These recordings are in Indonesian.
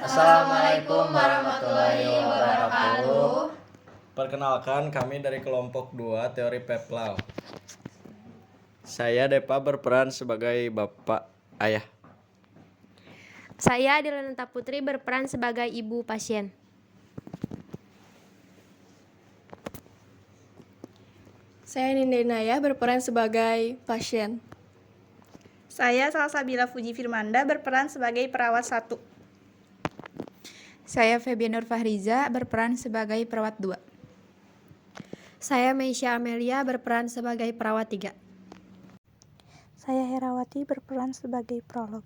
Assalamualaikum warahmatullahi wabarakatuh. Perkenalkan, kami dari kelompok 2 teori Peplau. Saya Depa berperan sebagai bapak ayah. Saya Dilananta Putri berperan sebagai ibu pasien. Saya Ninda Inaya berperan sebagai pasien. Saya Salsabila Fuji Firmanda berperan sebagai perawat 1. Saya Febian Nur Fahriza berperan sebagai perawat 2. Saya Meisya Amelia berperan sebagai perawat 3. Saya Herawati berperan sebagai prolog.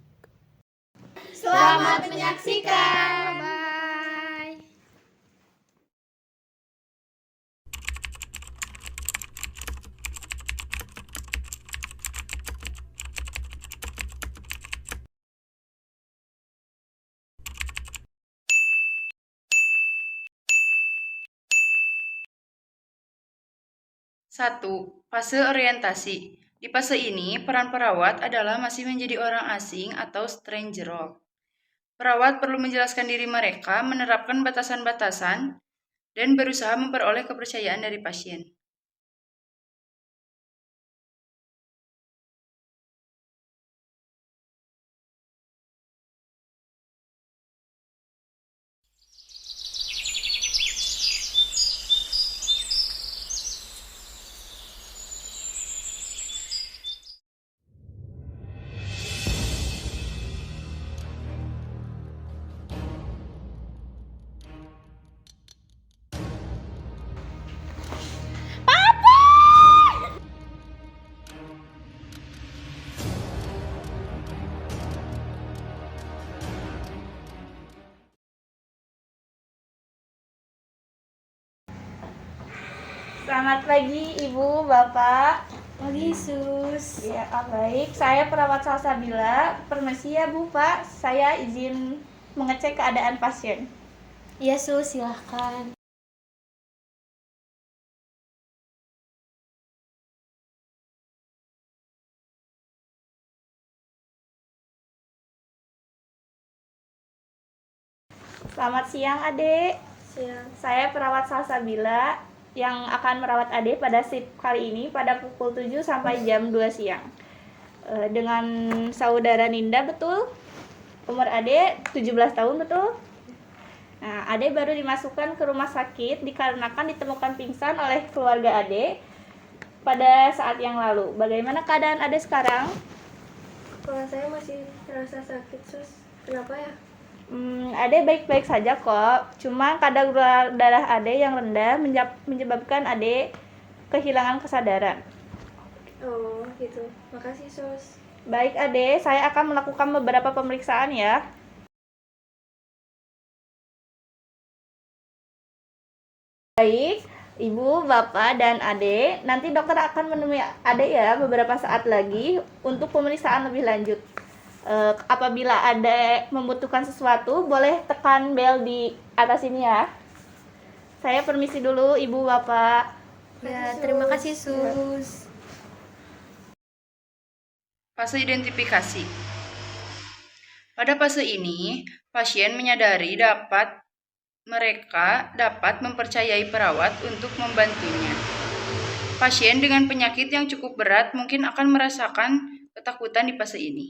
Selamat menyaksikan. Bye. Satu, fase orientasi. Di fase ini, peran perawat adalah masih menjadi orang asing atau stranger role. Perawat perlu menjelaskan diri mereka, menerapkan batasan-batasan, dan berusaha memperoleh kepercayaan dari pasien. Selamat pagi Ibu, Bapak. Pagi Sus. Ya, baik. Saya perawat Salsabila. Permisi ya Bu, Pak. Saya izin mengecek keadaan pasien. Iya Sus, silahkan. Selamat siang, Adek. Siang. Saya perawat Salsabila yang akan merawat Adek pada shift kali ini pada pukul 7 sampai jam 2 siang. Dengan saudara Ninda, betul? Umur Adek 17 tahun, betul? Nah, Adek baru dimasukkan ke rumah sakit dikarenakan ditemukan pingsan oleh keluarga Adek pada saat yang lalu. Bagaimana keadaan Adek sekarang? Kepala saya masih terasa sakit Sus. Kenapa ya? Adek baik-baik saja kok. Cuma kadar gula darah Adek yang rendah menyebabkan Adek kehilangan kesadaran. Oh gitu. Makasih Sus. Baik Adek, saya akan melakukan beberapa pemeriksaan ya. Baik, Ibu, Bapak, dan Adek. Nanti dokter akan menemui Adek ya beberapa saat lagi untuk pemeriksaan lebih lanjut. Apabila Adek membutuhkan sesuatu, boleh tekan bel di atas ini ya. Saya permisi dulu Ibu, Bapak. Ya, terima kasih Sus. Fase identifikasi. Pada fase ini, pasien menyadari mereka dapat mempercayai perawat untuk membantunya. Pasien dengan penyakit yang cukup berat mungkin akan merasakan ketakutan di fase ini.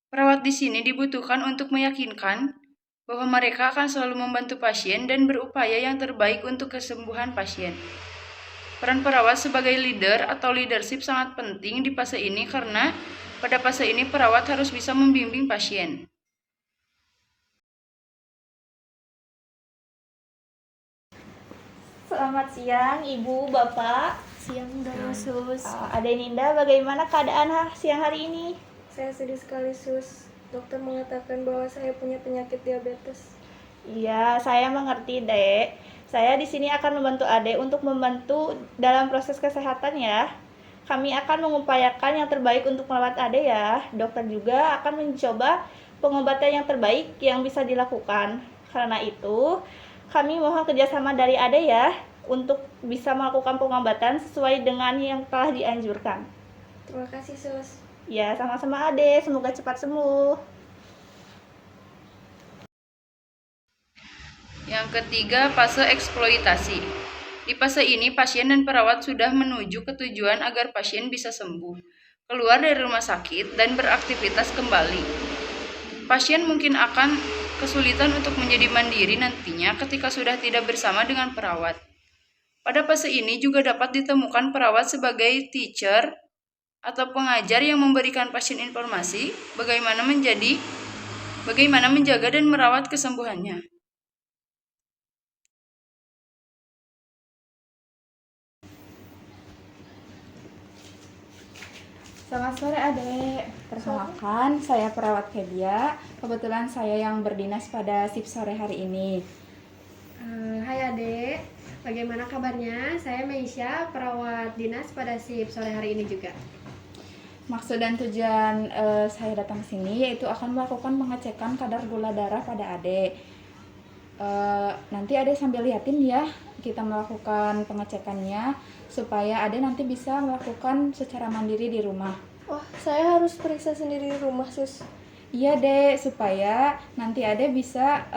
Perawat di sini dibutuhkan untuk meyakinkan bahwa mereka akan selalu membantu pasien dan berupaya yang terbaik untuk kesembuhan pasien. Peran perawat sebagai leader atau leadership sangat penting di fase ini karena pada fase ini perawat harus bisa membimbing pasien. Selamat siang Ibu, Bapak. Siang dong Sus. Adek Ninda, bagaimana keadaan siang hari ini? Saya sedih sekali Sus. Dokter mengatakan bahwa saya punya penyakit diabetes. Iya, saya mengerti, Dek. Saya di sini akan membantu Adek untuk membantu dalam proses kesehatan ya. Kami akan mengupayakan yang terbaik untuk merawat Adek ya. Dokter juga akan mencoba pengobatan yang terbaik yang bisa dilakukan. Karena itu, kami mohon kerjasama dari Adek ya untuk bisa melakukan pengobatan sesuai dengan yang telah dianjurkan. Terima kasih Sus. Ya, sama-sama Adek. Semoga cepat sembuh. Yang ketiga, fase eksploitasi. Di fase ini, pasien dan perawat sudah menuju ke tujuan agar pasien bisa sembuh, keluar dari rumah sakit, dan beraktivitas kembali. Pasien mungkin akan kesulitan untuk menjadi mandiri nantinya ketika sudah tidak bersama dengan perawat. Pada fase ini juga dapat ditemukan perawat sebagai teacher atau pengajar yang memberikan pasien informasi bagaimana menjaga dan merawat kesembuhannya. Selamat sore adik, perkenalkan saya perawat Fedia. Kebetulan saya yang berdinas pada shift sore hari ini. Hai adek, bagaimana kabarnya? Saya Meisha, perawat dinas pada shift sore hari ini juga. Maksud dan tujuan saya datang ke sini yaitu akan melakukan pengecekan kadar gula darah pada adik. Nanti adek sambil liatin ya, kita melakukan pengecekannya supaya adek nanti bisa melakukan secara mandiri di rumah. Wah, saya harus periksa sendiri di rumah, Sus. Iya dek, supaya nanti adek bisa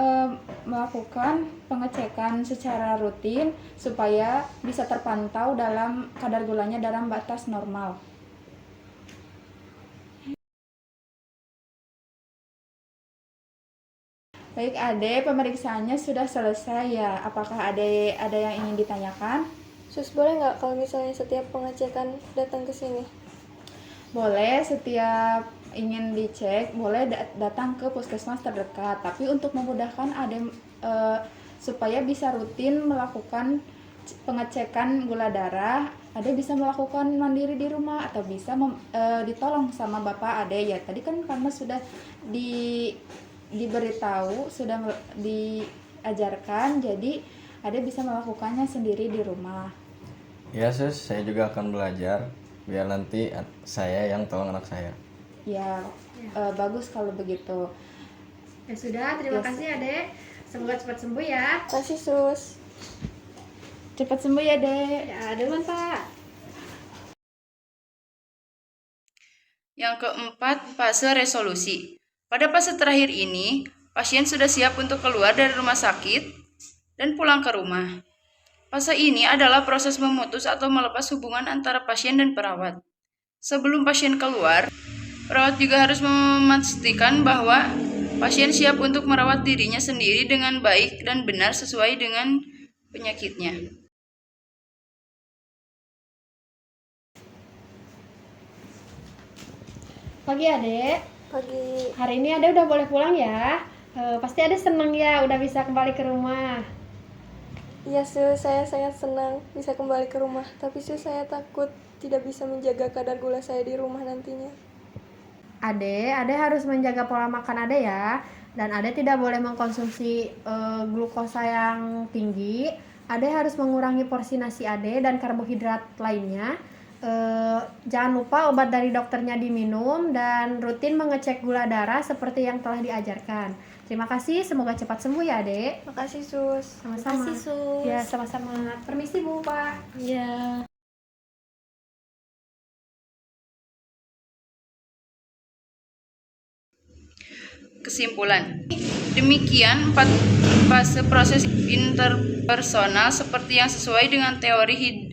melakukan pengecekan secara rutin supaya bisa terpantau dalam kadar gulanya dalam batas normal. Baik adek, pemeriksaannya sudah selesai ya. Apakah adek ada yang ingin ditanyakan? Sus, boleh nggak kalau misalnya setiap pengecekan datang ke sini? Boleh, setiap ingin dicek boleh datang ke puskesmas terdekat. Tapi untuk memudahkan adek supaya bisa rutin melakukan pengecekan gula darah, adek bisa melakukan mandiri di rumah atau bisa ditolong sama bapak adek ya. Tadi kan karena sudah diberitahu, sudah diajarkan, jadi adek bisa melakukannya sendiri di rumah. Ya sus, saya juga akan belajar biar nanti saya yang tolong anak saya. Ya, bagus kalau begitu. Ya sudah, terima kasih adek. Semoga cepat sembuh ya. Kasih, Sus. Cepat sembuh ya dek. Ya, duluan Pak. Yang keempat, fase resolusi. Pada fase terakhir ini, pasien sudah siap untuk keluar dari rumah sakit dan pulang ke rumah. Fase ini adalah proses memutus atau melepas hubungan antara pasien dan perawat. Sebelum pasien keluar, perawat juga harus memastikan bahwa pasien siap untuk merawat dirinya sendiri dengan baik dan benar sesuai dengan penyakitnya. Pagi adek. Pagi. Hari ini adek udah boleh pulang ya. Pasti adek seneng ya udah bisa kembali ke rumah. Iya, Sus, saya sangat senang bisa kembali ke rumah. Tapi Sus, saya takut tidak bisa menjaga kadar gula saya di rumah nantinya. Adek harus menjaga pola makan adek ya. Dan adek tidak boleh mengkonsumsi glukosa yang tinggi. Adek harus mengurangi porsi nasi adek dan karbohidrat lainnya. Jangan lupa obat dari dokternya diminum dan rutin mengecek gula darah seperti yang telah diajarkan. Terima kasih, semoga cepat sembuh ya adek. Makasih, Sus. Sama-sama. Makasih, Sus. Ya, sama-sama. Permisi Bu, Pak. Iya. Kesimpulan. Demikian 4 fase proses interpersonal seperti yang sesuai dengan teori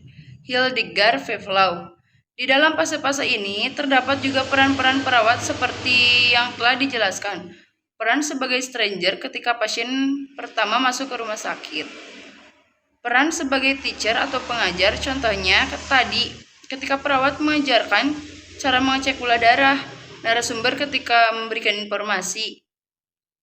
Hildegard-Vevlau. Di dalam fase-fase ini terdapat juga peran-peran perawat seperti yang telah dijelaskan. Peran sebagai stranger ketika pasien pertama masuk ke rumah sakit. Peran sebagai teacher atau pengajar, contohnya tadi ketika perawat mengajarkan cara mengecek gula darah, narasumber ketika memberikan informasi,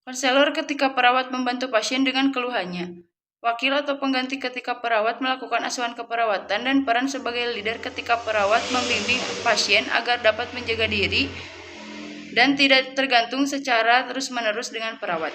konselor ketika perawat membantu pasien dengan keluhannya, wakil atau pengganti ketika perawat melakukan asuhan keperawatan, dan peran sebagai leader ketika perawat membimbing pasien agar dapat menjaga diri dan tidak tergantung secara terus-menerus dengan perawat.